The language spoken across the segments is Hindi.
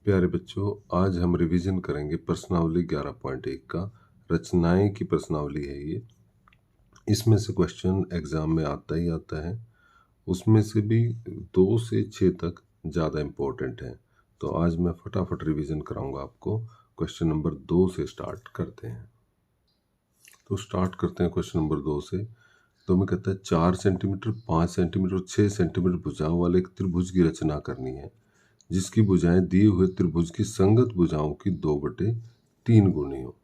प्यारे बच्चों, आज हम रिवीजन करेंगे प्रश्नावली 11.1 का। रचनाएं की प्रश्नावली है ये। इसमें से क्वेश्चन एग्जाम में आता ही आता है, उसमें से भी 2 से 6 तक ज़्यादा इम्पोर्टेंट है। तो आज मैं फटाफट रिवीजन कराऊंगा आपको। क्वेश्चन नंबर 2 से स्टार्ट करते हैं। तो स्टार्ट करते हैं क्वेश्चन नंबर 2 से। तो मैं कहता है 4 सेंटीमीटर, 5 सेंटीमीटर और 6 सेंटीमीटर भुजाओं वाले एक त्रिभुज की रचना करनी है, जिसकी भुजाएं दिए हुए त्रिभुज की संगत भुजाओं की 2/3 गुनी हो।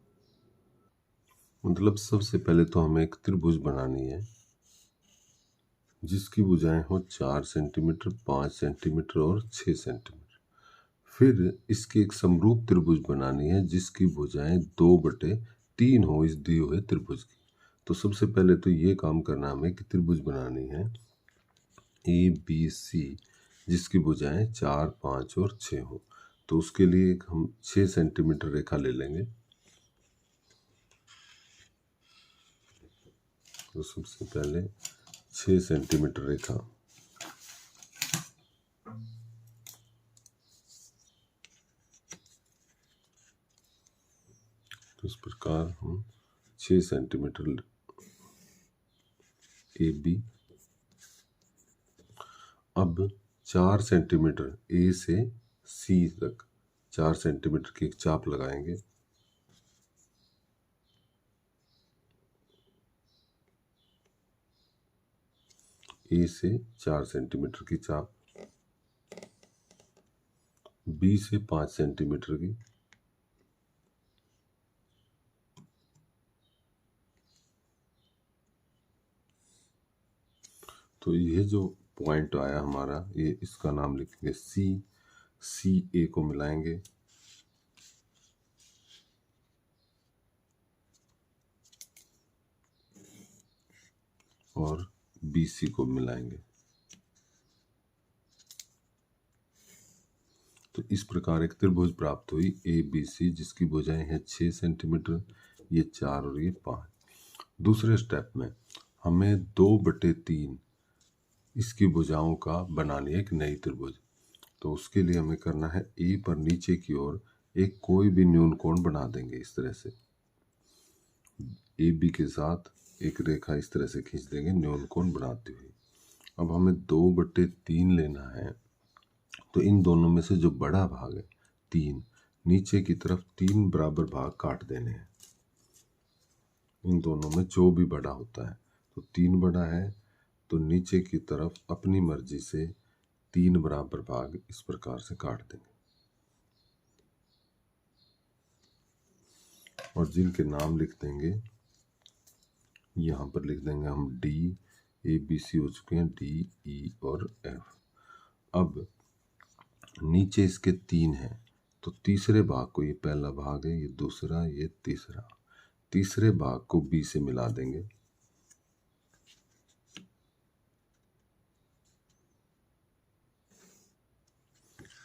मतलब सबसे पहले तो हमें एक त्रिभुज बनानी है जिसकी भुजाएं हो 4 सेंटीमीटर, 5 सेंटीमीटर और 6 सेंटीमीटर। फिर इसकी एक समरूप त्रिभुज बनानी है जिसकी भुजाएं 2/3 हो इस दिए हुए त्रिभुज की। तो सबसे पहले तो ये काम करना हमें कि त्रिभुज बनानी है ABC जिसकी भुजाएं 4, 5 और 6 हो। तो उसके लिए हम 6 सेंटीमीटर रेखा ले लेंगे। तो सबसे पहले 6 सेंटीमीटर रेखा, तो इस प्रकार हम 6 सेंटीमीटर AB। अब 4 सेंटीमीटर A से C तक 4 सेंटीमीटर की एक चाप लगाएंगे। A से 4 सेंटीमीटर की चाप, B से 5 सेंटीमीटर की, तो ये जो पॉइंट आया हमारा, ये इसका नाम लिखेंगे C A को मिलाएंगे और BC को मिलाएंगे। तो इस प्रकार एक त्रिभुज प्राप्त हुई ABC जिसकी भुजाएं हैं 6 सेंटीमीटर, ये 4 और ये 5। दूसरे स्टेप में हमें 2/3 इसकी भुजाओं का बनानी है एक नई त्रिभुज। तो उसके लिए हमें करना है A पर नीचे की ओर एक कोई भी न्यून कोण बना देंगे इस तरह से। AB के साथ एक रेखा इस तरह से खींच देंगे न्यून कोण बनाते हुए। अब हमें 2/3 लेना है। तो इन दोनों में से जो बड़ा भाग है 3, नीचे की तरफ 3 बराबर भाग काट देने हैं। इन दोनों में जो भी बड़ा होता है, तो 3 बड़ा है तो नीचे की तरफ अपनी मर्जी से 3 बराबर भाग इस प्रकार से काट देंगे और जिनके नाम लिख देंगे, यहाँ पर लिख देंगे हम D, ABC हो चुके हैं, D, E और F। अब नीचे इसके 3 हैं, तो तीसरे भाग को, ये पहला भाग है, ये दूसरा, ये तीसरा, तीसरे भाग को B से मिला देंगे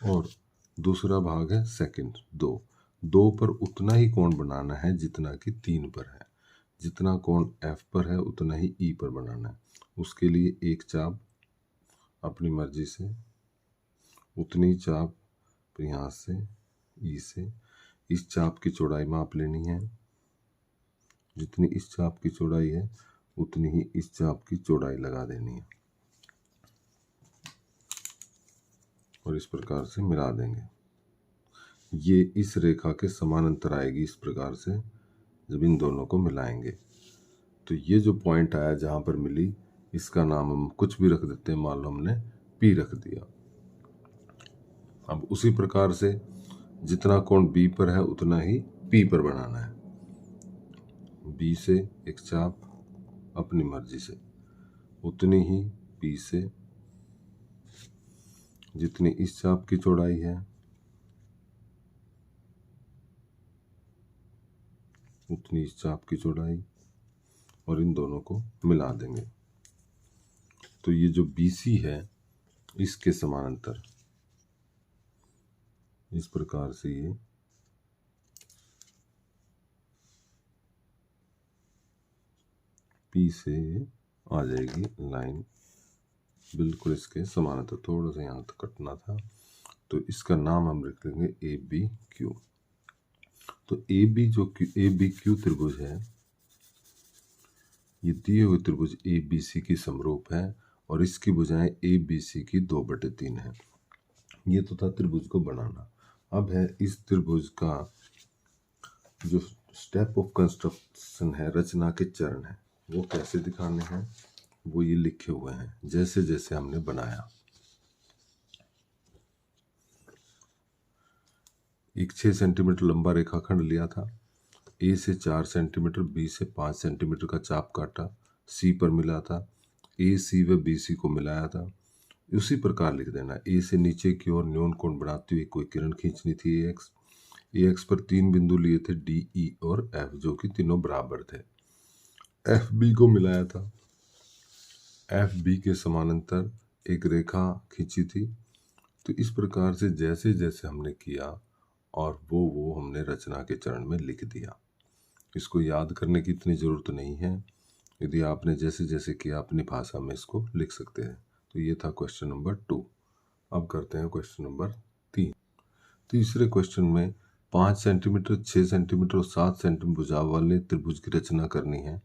और दूसरा भाग है सेकंड 2 पर उतना ही कोण बनाना है जितना कि 3 पर है। जितना कोण F पर है उतना ही E पर बनाना है। उसके लिए एक चाप अपनी मर्जी से, उतनी चाप यहाँ से E से, इस चाप की चौड़ाई माप लेनी है। जितनी इस चाप की चौड़ाई है उतनी ही इस चाप की चौड़ाई लगा देनी है और इस प्रकार से मिला देंगे। ये इस रेखा के समानांतर आएगी इस प्रकार से जब इन दोनों को मिलाएंगे। तो ये जो पॉइंट आया जहां पर मिली, इसका नाम हम कुछ भी रख देते हैं। मान लो हमने P रख दिया। अब उसी प्रकार से जितना कोण B पर है उतना ही P पर बनाना है। B से एक चाप अपनी मर्जी से, उतनी ही P से, जितनी इस चाप की चौड़ाई है उतनी इस चाप की चौड़ाई, और इन दोनों को मिला देंगे। तो ये जो BC है इसके समानांतर इस प्रकार से ये P से आ जाएगी लाइन बिल्कुल इसके समानांतर। थोड़ा सा यहाँ तक कटना था, तो इसका नाम हम रख लेंगे ए बी क्यू। तो ए बी क्यू त्रिभुज है, ये दिए हुए त्रिभुज ए बी सी की समरूप है और इसकी भुजाएं ए बी सी की 2/3 है। ये तो था त्रिभुज को बनाना। अब है इस त्रिभुज का जो स्टेप ऑफ कंस्ट्रक्शन है, रचना के चरण है, वो कैसे दिखाने हैं वो ये लिखे हुए हैं जैसे जैसे हमने बनाया। एक 6 सेंटीमीटर लंबा रेखाखंड लिया था, ए से 4 सेंटीमीटर, बी से 5 सेंटीमीटर का चाप काटा, सी पर मिला था, ए सी व बी सी को मिलाया था। उसी प्रकार लिख देना, ए से नीचे की ओर न्यून कोण बनाती हुई कोई किरण खींचनी थी ए एक्स पर 3 बिंदु लिए थे डी ई और एफ, जो कि तीनों बराबर थे। एफ बी को मिलाया था, एफ बी के समानांतर एक रेखा खींची थी। तो इस प्रकार से जैसे जैसे हमने किया और वो हमने रचना के चरण में लिख दिया। इसको याद करने की इतनी ज़रूरत नहीं है, यदि आपने जैसे जैसे किया अपनी भाषा में इसको लिख सकते हैं। तो ये था क्वेश्चन नंबर 2। अब करते हैं क्वेश्चन नंबर 3। तीसरे क्वेश्चन में 5 सेंटीमीटर, 6 सेंटीमीटर और 7 सेंटीमीटर भुजा वाले त्रिभुज की रचना करनी है,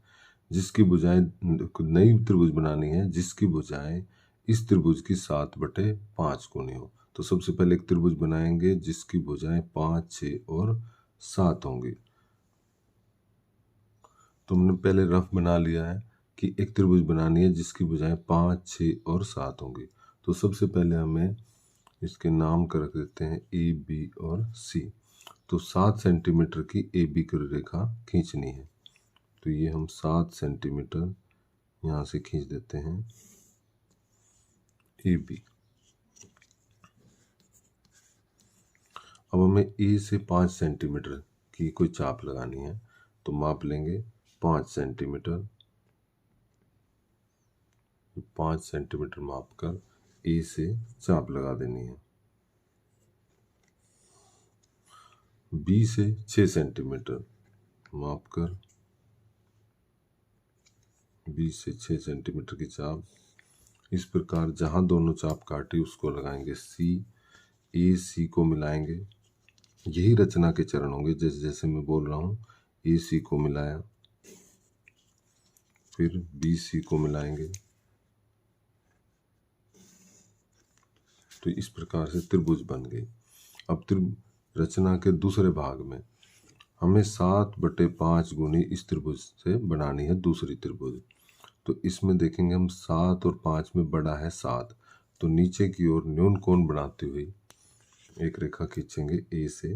जिसकी भुजाएं नई त्रिभुज बनानी है जिसकी भुजाएं इस त्रिभुज की 7/5 गुनी हो। तो सबसे पहले एक त्रिभुज बनाएंगे जिसकी भुजाएं 5, 6 और 7 होंगी। तो हमने पहले रफ बना लिया है कि एक त्रिभुज बनानी है जिसकी भुजाएं 5, 6 और 7 होंगी। तो सबसे पहले हमें इसके नाम कर रख देते हैं ए बी और सी। तो 7 सेंटीमीटर की ए बी की रेखा खींचनी है, तो ये हम 7 सेंटीमीटर यहाँ से खींच देते हैं ए बी। अब हमें ए से 5 सेंटीमीटर की कोई चाप लगानी है, तो माप लेंगे 5 सेंटीमीटर। 5 सेंटीमीटर माप कर ए से चाप लगा देनी है। बी से 6 सेंटीमीटर माप कर बी से 6 सेंटीमीटर की चाप। इस प्रकार जहां दोनों चाप काटी उसको लगाएंगे सी, ए सी को मिलाएंगे। यही रचना के चरण होंगे जैसे जैसे मैं बोल रहा हूँ। ए सी को मिलाया, फिर बी सी को मिलाएंगे। तो इस प्रकार से त्रिभुज बन गई। अब रचना के दूसरे भाग में हमें 7/5 गुनी इस त्रिभुज से बनानी है दूसरी त्रिभुज। तो इसमें देखेंगे हम 7 और 5 में बड़ा है 7, तो नीचे की ओर न्यून कोण बनाती हुई एक रेखा खींचेंगे ए से,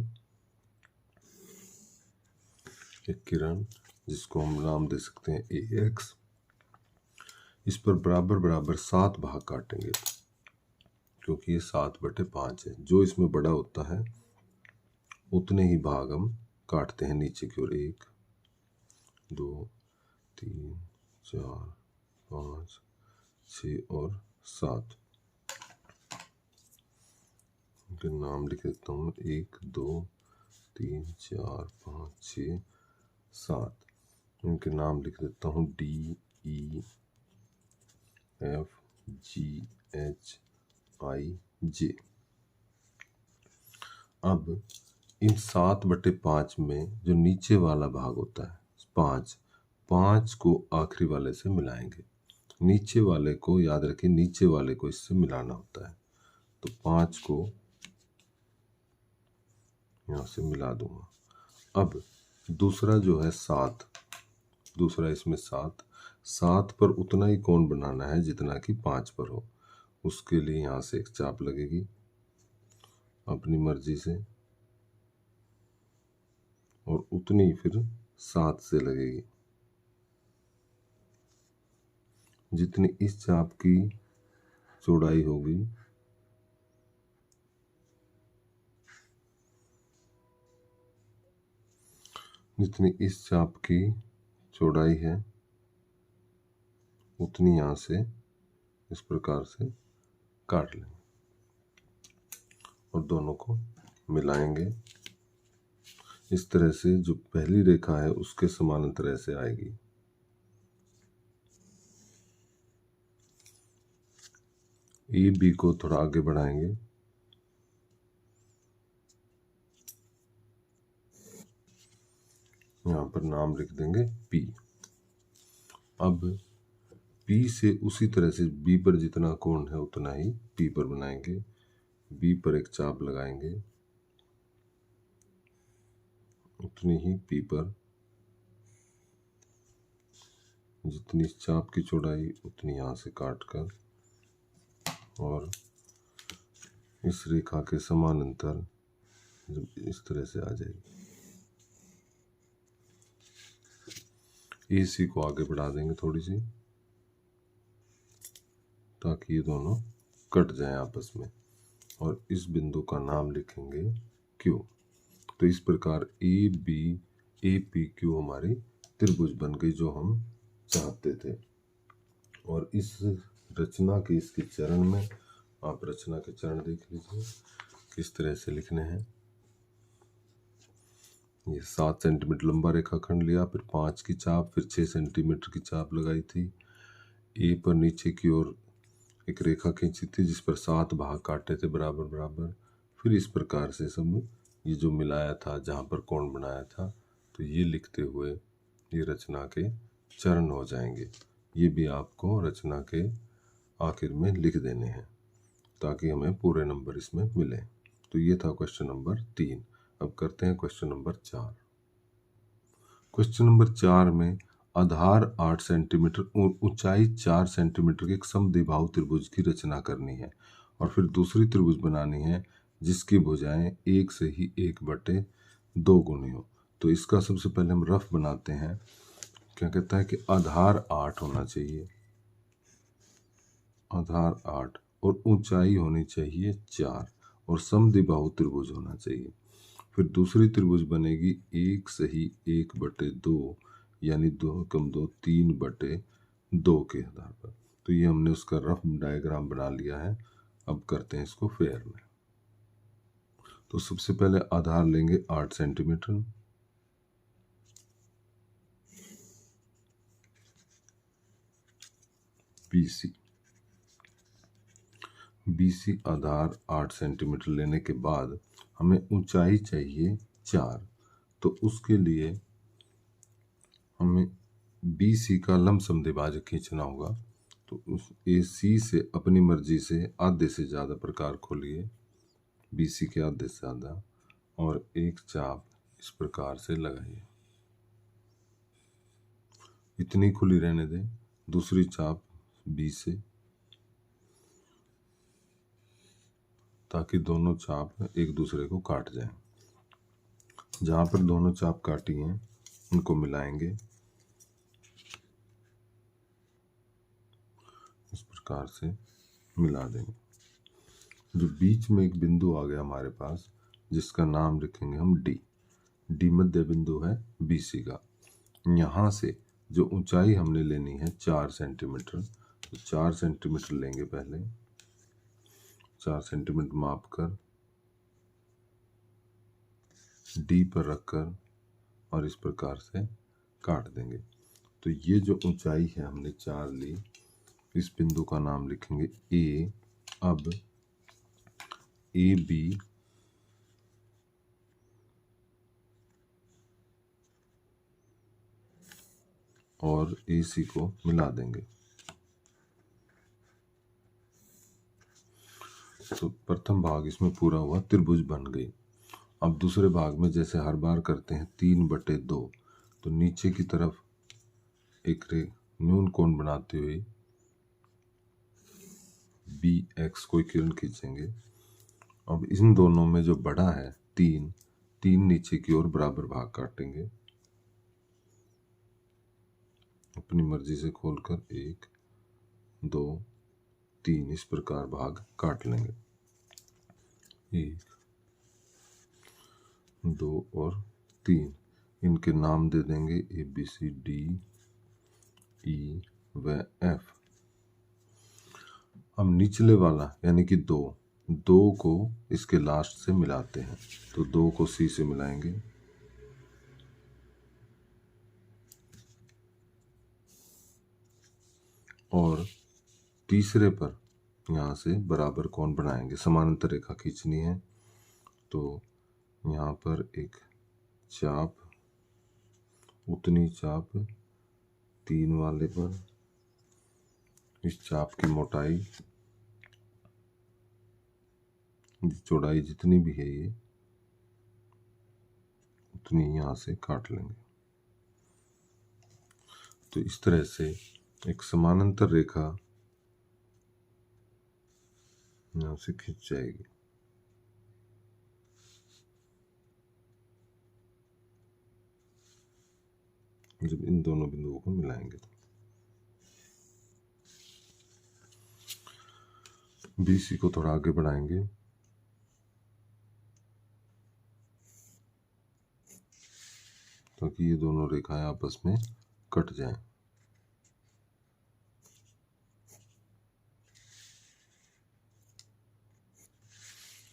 एक किरण जिसको हम नाम दे सकते हैं ए एक्स। इस पर बराबर बराबर 7 भाग काटेंगे क्योंकि ये 7/5 है। जो इसमें बड़ा होता है उतने ही भाग हम काटते हैं नीचे की ओर। 1, 2, 3, 4, 5, 6 और 7 इनके नाम लिख देता हूँ। 1, 2, 3, 4, 5, 6, 7 इनके नाम लिख देता हूँ D E F G H I J. अब इन 7/5 में जो नीचे वाला भाग होता है 5 को आखिरी वाले से मिलाएंगे। नीचे वाले को याद रखें, नीचे वाले को इससे मिलाना होता है। तो 5 को यहाँ से मिला दूंगा। अब दूसरा जो है 7, दूसरा इसमें 7 पर उतना ही कोण बनाना है जितना कि 5 पर हो। उसके लिए यहाँ से एक चाप लगेगी अपनी मर्जी से, और उतनी फिर 7 से लगेगी जितनी इस चाप की चौड़ाई होगी। जितनी इस चाप की चौड़ाई है उतनी यहाँ से इस प्रकार से काट लेंगे और दोनों को मिलाएंगे। इस तरह से जो पहली रेखा है उसके समानांतर ऐसे आएगी। ए बी को थोड़ा आगे बढ़ाएंगे यहाँ पर नाम लिख देंगे P। अब P से उसी तरह से B पर जितना कोण है उतना ही P पर बनाएंगे। B पर एक चाप लगाएंगे, उतनी ही P पर, जितनी चाप की चौड़ाई उतनी यहाँ से काट कर, और इस रेखा के समानांतर जब इस तरह से आ जाएगी, AC को आगे बढ़ा देंगे थोड़ी सी, ताकि ये दोनों कट जाएं आपस में, और इस बिंदु का नाम लिखेंगे Q। तो इस प्रकार ABAPQ हमारी त्रिभुज बन गई जो हम चाहते थे। और इस रचना के इसके चरण में आप रचना के चरण देख लीजिए किस तरह से लिखने हैं। ये 7 सेंटीमीटर लंबा रेखाखंड लिया, फिर 5 की चाप, फिर 6 सेंटीमीटर की चाप लगाई थी। ए पर नीचे की ओर एक रेखा खींची थी जिस पर 7 भाग काटे थे बराबर बराबर। फिर इस प्रकार से सब ये जो मिलाया था, जहाँ पर कोण बनाया था, तो ये लिखते हुए ये रचना के चरण हो जाएंगे। ये भी आपको रचना के आखिर में लिख देने हैं ताकि हमें पूरे नंबर इसमें मिले। तो ये था क्वेश्चन नंबर 3। अब करते हैं क्वेश्चन नंबर 4। क्वेश्चन नंबर 4 में आधार 8 सेंटीमीटर और ऊंचाई 4 सेंटीमीटर के एक समद्विबाहु त्रिभुज की रचना करनी है, और फिर दूसरी त्रिभुज बनानी है जिसकी भुजाएं 1 से ही 1/2 गुनी हो। तो इसका सबसे पहले हम रफ बनाते हैं। क्या कहता है कि आधार 8 होना चाहिए, आधार 8, और ऊंचाई होनी चाहिए 4, और समद्विबाहु त्रिभुज होना चाहिए। फिर दूसरी त्रिभुज बनेगी 1 से ही 1/2, यानी 2 कम 2 3/2 के आधार पर। तो ये हमने उसका रफ डायग्राम बना लिया है। अब करते हैं इसको फेयर में। तो सबसे पहले आधार लेंगे 8 सेंटीमीटर, BC आधार 8 सेंटीमीटर लेने के बाद हमें ऊंचाई चाहिए 4। तो उसके लिए हमें BC का लमसम द्विभाजक खींचना होगा। तो उस AC से अपनी मर्जी से आधे से ज़्यादा प्रकार खोलिए, BC के आधे से ज़्यादा, और एक चाप इस प्रकार से लगाइए। इतनी खुली रहने दें। दूसरी चाप B से, ताकि दोनों चाप एक दूसरे को काट जाएं। जहाँ पर दोनों चाप काटी हैं उनको मिलाएंगे इस प्रकार से, मिला देंगे। जो बीच में एक बिंदु आ गया हमारे पास, जिसका नाम लिखेंगे हम D मध्य बिंदु है BC का। यहाँ से जो ऊंचाई हमने लेनी है 4 सेंटीमीटर, तो 4 सेंटीमीटर लेंगे पहले। 4 सेंटीमीटर माप कर D पर रखकर और इस प्रकार से काट देंगे। तो ये जो ऊंचाई है हमने 4 ली, इस बिंदु का नाम लिखेंगे A। अब AB और AC को मिला देंगे। तो प्रथम भाग इसमें पूरा हुआ, त्रिभुज बन गई। अब दूसरे भाग में जैसे हर बार करते हैं 3/2, तो नीचे की तरफ एक न्यून कोण बनाते हुए BX कोई किरण खींचेंगे। अब इन दोनों में जो बड़ा है 3 नीचे की ओर बराबर भाग काटेंगे, अपनी मर्जी से खोलकर 1 2 3 इस प्रकार भाग काट लेंगे। 1 2 और 3, इनके नाम दे देंगे ABCD E व F। हम निचले वाला यानी कि 2 को इसके लास्ट से मिलाते हैं। तो 2 को C से मिलाएंगे, और तीसरे पर यहाँ से बराबर कोण बनाएंगे। समानांतर रेखा खींचनी है, तो यहाँ पर एक चाप उतनी चाप 3 वाले पर, इस चाप की मोटाई, चौड़ाई जितनी भी है ये उतनी यहाँ से काट लेंगे। तो इस तरह से एक समानांतर रेखा यहाँ से खिंच जाएगी। जब इन दोनों बिंदुओं को मिलाएंगे तो BC को थोड़ा आगे बढ़ाएंगे, ताकि ये दोनों रेखाएं आपस में कट जाएं।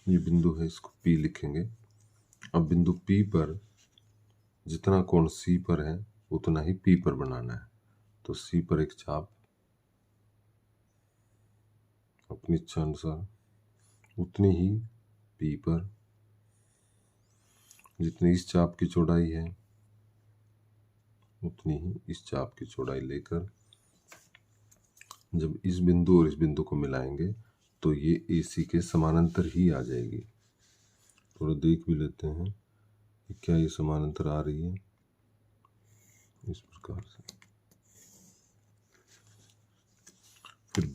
ये बिंदु है, इसको P लिखेंगे। अब बिंदु P पर जितना कोण C पर है उतना ही P पर बनाना है। तो C पर एक चाप अपनी इच्छा अनुसार, उतनी ही P पर, जितनी इस चाप की चौड़ाई है उतनी ही इस चाप की चौड़ाई लेकर जब इस बिंदु और इस बिंदु को मिलाएंगे तो ये AC के समानांतर ही आ जाएगी। थोड़ा देख भी लेते हैं कि क्या ये समानांतर आ रही है। इस प्रकार से फिर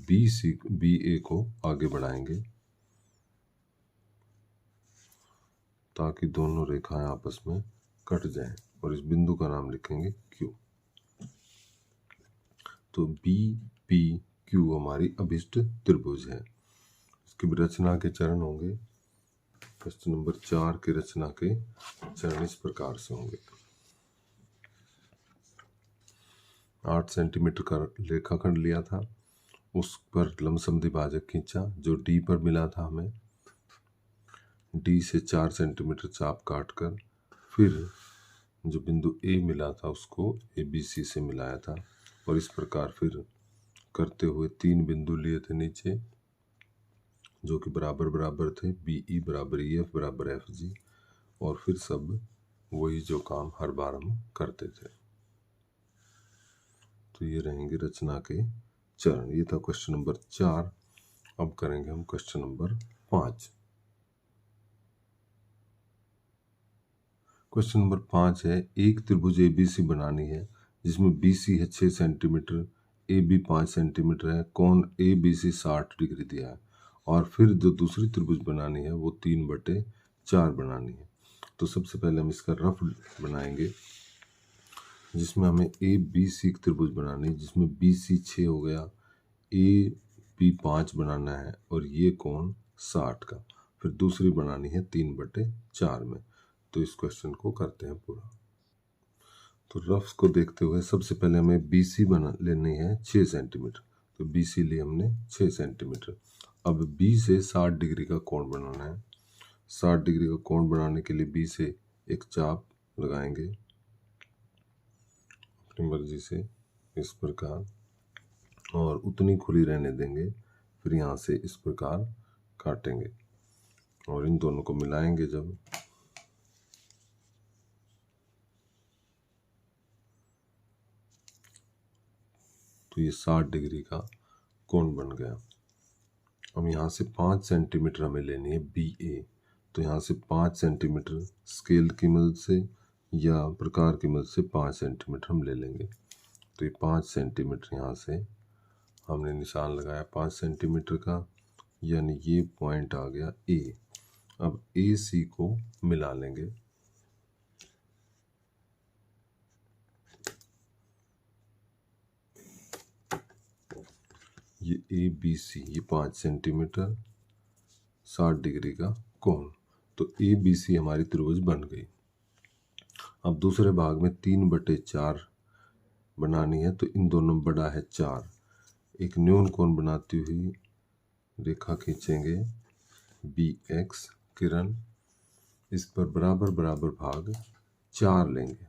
BA को आगे बढ़ाएंगे ताकि दोनों रेखाएं आपस में कट जाएं, और इस बिंदु का नाम लिखेंगे Q। तो BPQ हमारी अभिष्ट त्रिभुज है। इसकी रचना के चरण होंगे, प्रश्न नंबर 4 के रचना के चरण इस प्रकार से होंगे। 8 सेंटीमीटर का रेखाखंड लिया था, उस पर लंबसम भाजक खींचा जो D पर मिला था हमें। D से 4 सेंटीमीटर चाप काटकर फिर जो बिंदु A मिला था उसको ABC से मिलाया था, और इस प्रकार फिर करते हुए 3 बिंदु लिए थे नीचे जो कि बराबर बराबर थे, BE बराबर EF बराबर FG, और फिर सब वही जो काम हर बार हम करते थे। तो ये रहेंगे रचना के चरण। ये था क्वेश्चन नंबर 4। अब करेंगे हम क्वेश्चन नंबर 5। क्वेश्चन नंबर 5 है, एक त्रिभुज ABC बनानी है जिसमें BC है 6 सेंटीमीटर, AB 5 सेंटीमीटर है, कोण ABC 60 डिग्री दिया है, और फिर जो दूसरी त्रिभुज बनानी है वो 3/4 बनानी है। तो सबसे पहले हम इसका रफ बनाएंगे, जिसमें हमें ABC त्रिभुज बनानी है जिसमें BC 6 हो गया, AB 5 बनाना है, और ये कोण 60 का। फिर दूसरी बनानी है 3/4 में। तो इस क्वेश्चन को करते हैं पूरा। तो रफ्स को देखते हुए सबसे पहले हमें BC बना लेनी है 6 सेंटीमीटर। तो BC लिए हमने 6 सेंटीमीटर। अब B से 60 डिग्री का कोण बनाना है। 60 डिग्री का कोण बनाने के लिए B से एक चाप लगाएंगे अपनी मर्जी से इस प्रकार, और उतनी खुली रहने देंगे। फिर यहाँ से इस प्रकार काटेंगे और इन दोनों को मिलाएंगे जब, तो ये 60 डिग्री का कोण बन गया। अब यहाँ से 5 सेंटीमीटर हमें लेनी है BA। तो यहाँ से 5 सेंटीमीटर स्केल की मदद से या प्रकार की मदद से 5 सेंटीमीटर हम ले लेंगे। तो ये 5 सेंटीमीटर यहाँ से हमने निशान लगाया 5 सेंटीमीटर का, यानी ये पॉइंट आ गया A। अब AC को मिला लेंगे। ये ABC, ये 5 सेंटीमीटर 60 डिग्री का कोण। तो ABC हमारी त्रिभुज बन गई। अब दूसरे भाग में 3/4 बनानी है, तो इन दोनों बड़ा है 4। एक न्यून कोण बनाती हुई रेखा खींचेंगे BX किरण, इस पर बराबर बराबर भाग 4 लेंगे।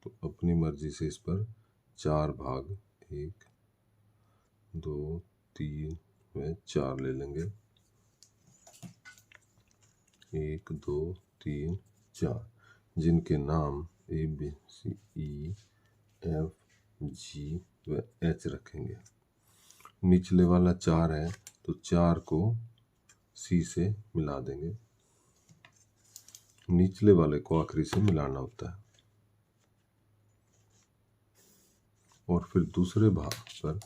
तो अपनी मर्जी से इस पर 4 भाग 1 2 3 व 4 ले लेंगे। 1 2 3 4। जिनके नाम A B C E F जी व एच रखेंगे। निचले वाला 4 है तो 4 को सी से मिला देंगे, निचले वाले को आखिरी से मिलाना होता है। और फिर दूसरे भाग पर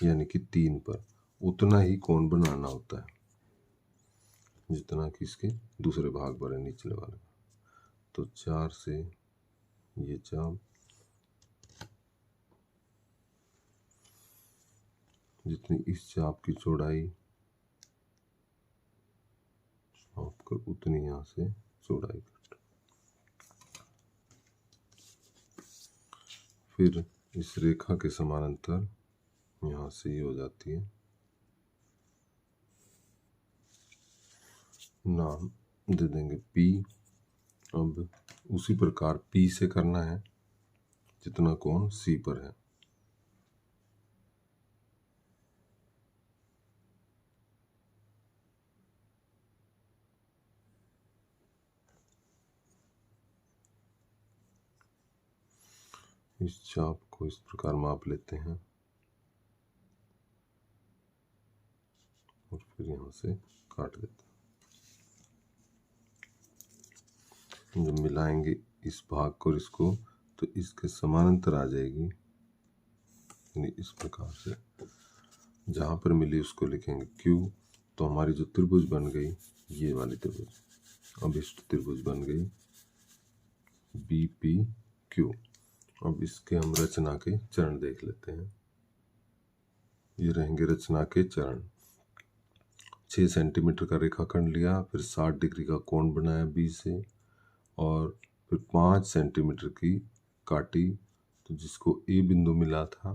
यानी कि 3 पर उतना ही कोण बनाना होता है जितना कि इसके दूसरे भाग पर है निचले वाले। तो 4 से ये चाप जितनी इस चाप की चौड़ाई आपको उतनी यहाँ से चौड़ाई कट। फिर इस रेखा के समानांतर यहाँ से ये हो जाती है। नाम दे देंगे P। अब उसी प्रकार P से करना है जितना कोण C पर है। इस चाप को इस प्रकार माप लेते हैं और फिर यहाँ से काट देते हैं। जब मिलाएंगे इस भाग को और इसको तो इसके समानांतर आ जाएगी, यानी इस प्रकार से जहाँ पर मिली उसको लिखेंगे Q। तो हमारी जो त्रिभुज बन गई ये वाली त्रिभुज। अब इस त्रिभुज बन गई BPQ। अब इसके हम रचना के चरण देख लेते हैं। ये रहेंगे रचना के चरण। 6 सेंटीमीटर का रेखाखंड लिया, फिर 60 डिग्री का कोण बनाया B से, और फिर 5 सेंटीमीटर की काटी, तो जिसको A बिंदु मिला था,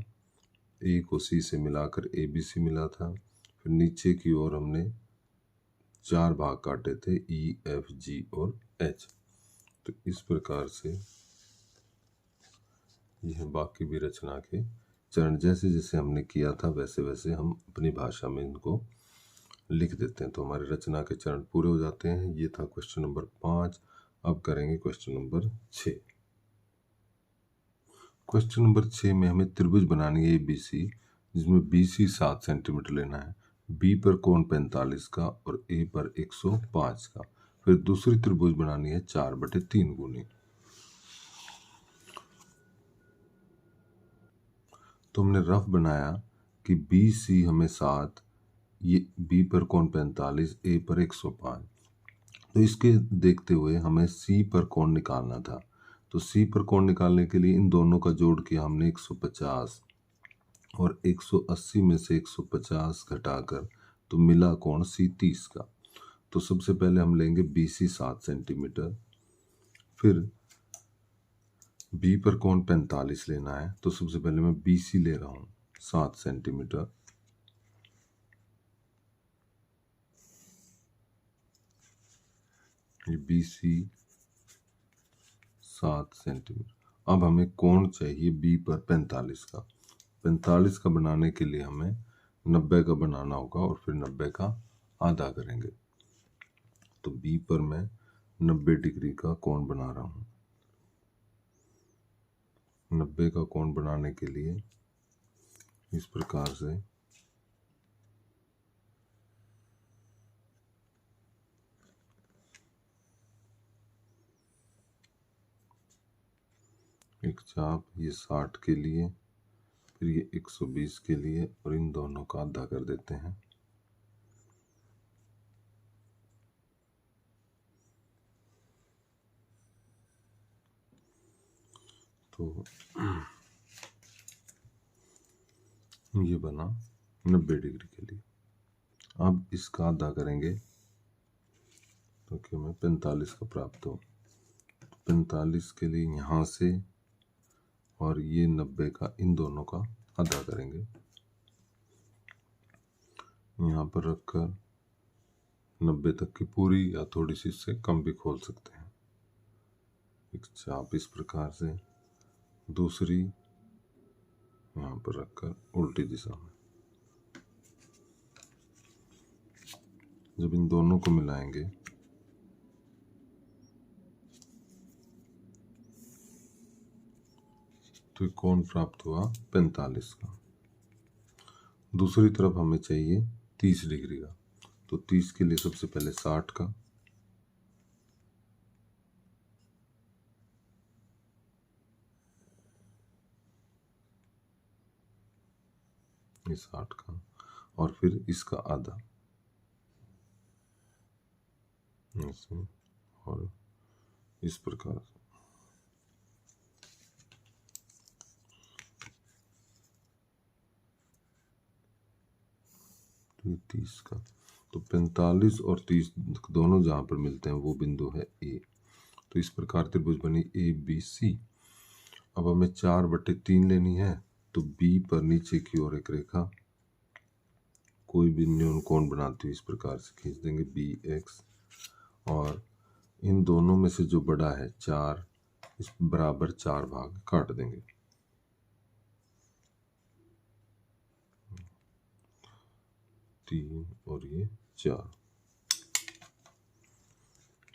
A को C से मिलाकर ABC मिला था। फिर नीचे की ओर हमने 4 भाग काटे थे E, F, G और H। तो इस प्रकार से यह बाकी भी रचना के चरण जैसे जैसे हमने किया था वैसे वैसे हम अपनी भाषा में इनको लिख देते हैं। तो हमारे रचना के चरण पूरे हो जाते हैं। ये था क्वेश्चन नंबर 5। अब करेंगे क्वेश्चन नंबर 6। क्वेश्चन नंबर 6 में हमें त्रिभुज बनानी है ABC, जिसमें BC 7 सेंटीमीटर लेना है, B पर कोण 45 का और A पर 105 का। फिर दूसरी त्रिभुज बनानी है 4/3 गुनी। तो हमने रफ बनाया कि BC हमें 7, ये B पर कोण 45, A पर 105। तो इसके देखते हुए हमें C पर कोण निकालना था। तो C पर कोण निकालने के लिए इन दोनों का जोड़ किया हमने 150, और 180 में से 150 घटाकर तो मिला कोण C 30 का। तो सबसे पहले हम लेंगे BC 7 सेंटीमीटर, फिर B पर कोण 45 लेना है। तो सबसे पहले मैं BC ले रहा हूँ 7 सेंटीमीटर, ये BC 7 सेंटीमीटर। अब हमें कोण चाहिए B पर 45 का। 45 का बनाने के लिए हमें 90 का बनाना होगा और फिर 90 का आधा करेंगे। तो B पर मैं 90 डिग्री का कोण बना रहा हूँ। 90 का कोण बनाने के लिए इस प्रकार से एक चाप, ये 60 के लिए, फिर ये 120 के लिए, और इन दोनों का आधा कर देते हैं। तो ये बना 90 डिग्री के लिए। अब इसका आधा करेंगे तो कि हमें 45 का प्राप्त हो। 45 के लिए यहाँ से और ये 90 का, इन दोनों का आधा करेंगे। यहाँ पर रखकर 90 तक की पूरी या थोड़ी सी इससे कम भी खोल सकते हैं। एक चाप इस प्रकार से, दूसरी यहाँ पर रखकर उल्टी दिशा में। जब इन दोनों को मिलाएंगे तो कोण प्राप्त हुआ 45 का। दूसरी तरफ हमें चाहिए 30 डिग्री का, तो 30 के लिए सबसे पहले 60 का, ये 60 का, और फिर इसका आधा ऐसे, और इस प्रकार से। तो 30 का, तो 45 और 30 दोनों जहाँ पर मिलते हैं वो बिंदु है ए। तो इस प्रकार त्रिभुज बनी ए बी सी। अब हमें 4/3 लेनी है, तो बी पर नीचे की ओर एक रेखा कोई भी न्यून कोण बनाती हुई इस प्रकार से खींच देंगे बी एक्स, और इन दोनों में से जो बड़ा है 4, इस बराबर 4 भाग काट देंगे। तीन और ये 4,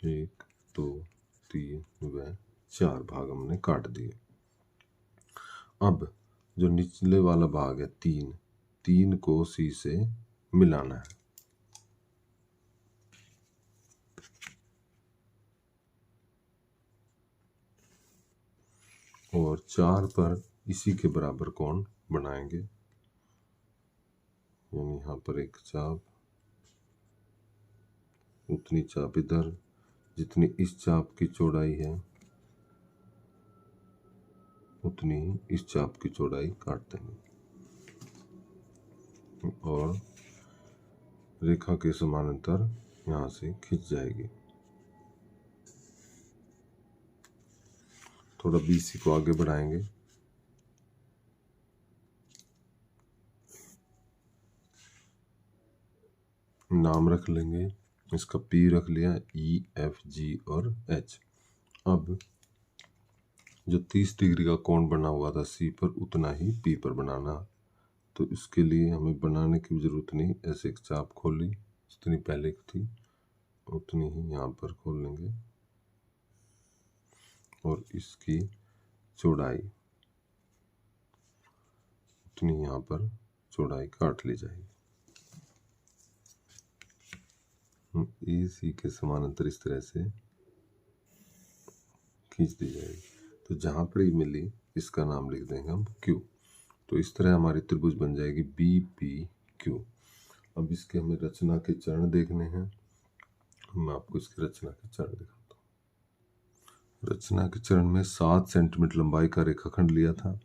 1 2 3 व 4 भाग हमने काट दिए। अब जो निचले वाला भाग है 3 को सी से मिलाना है। और 4 पर इसी के बराबर कोण बनाएंगे, यानी यहाँ पर एक चाप, उतनी चाप इधर, जितनी इस चाप की चौड़ाई है उतनी ही इस चाप की चौड़ाई काट देंगे, और रेखा के समानांतर यहाँ से खिंच जाएगी। थोड़ा बीसी को आगे बढ़ाएंगे, नाम रख लेंगे, इसका पी रख लिया, ई एफ जी और एच। अब जो 30 डिग्री का कोण बना हुआ था सी पर, उतना ही पी पर बनाना। तो इसके लिए हमें बनाने की जरूरत नहीं, ऐसे एक चाप खोली, जितनी पहले की थी उतनी ही यहाँ पर खोल लेंगे, और इसकी चौड़ाई उतनी यहाँ पर चौड़ाई काट ली जाएगी। ए सी के समानांतर इस तरह से खींच दी जाएगी। तो जहाँ पर ये मिली इसका नाम लिख देंगे हम क्यू। तो इस तरह हमारी त्रिभुज बन जाएगी बी पी क्यू। अब इसके हमें रचना के चरण देखने हैं। मैं आपको इसकी रचना के चरण दिखाता हूँ। रचना के चरण में 7 सेंटीमीटर लंबाई का रेखाखंड लिया था,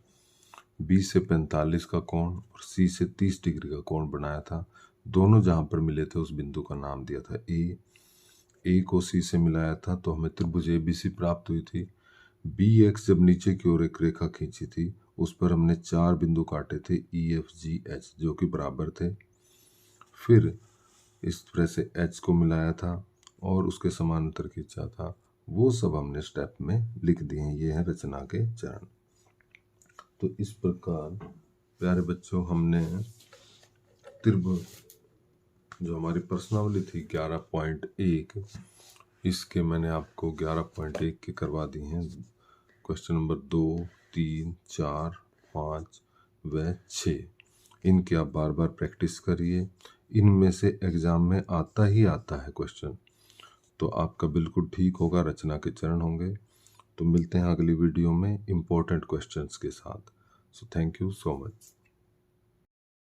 बी से 45 का कोण और सी से 30 डिग्री का कोण बनाया था। दोनों जहाँ पर मिले थे उस बिंदु का नाम दिया था ए को सी से मिलाया था, तो हमें त्रिभुज ए बी सी प्राप्त हुई थी। बी एक्स जब नीचे की ओर एक रेखा खींची थी, उस पर हमने 4 बिंदु काटे थे ई एफ जी एच, जो कि बराबर थे। फिर इस तरह से एच को मिलाया था और उसके समानांतर खींचा था, वो सब हमने स्टेप में लिख दिए हैं। ये है रचना के चरण। तो इस प्रकार प्यारे बच्चों, हमने त्रिभुज जो हमारी प्रश्नावली थी 11.1, इसके मैंने आपको 11.1 के करवा दी हैं। क्वेश्चन नंबर 2, 3, 4, 5 व 6, इनके आप बार बार प्रैक्टिस करिए। इनमें से एग्जाम में आता ही आता है क्वेश्चन, तो आपका बिल्कुल ठीक होगा, रचना के चरण होंगे। तो मिलते हैं अगली वीडियो में इम्पोर्टेंट क्वेश्चंस के साथ। So thank you so much.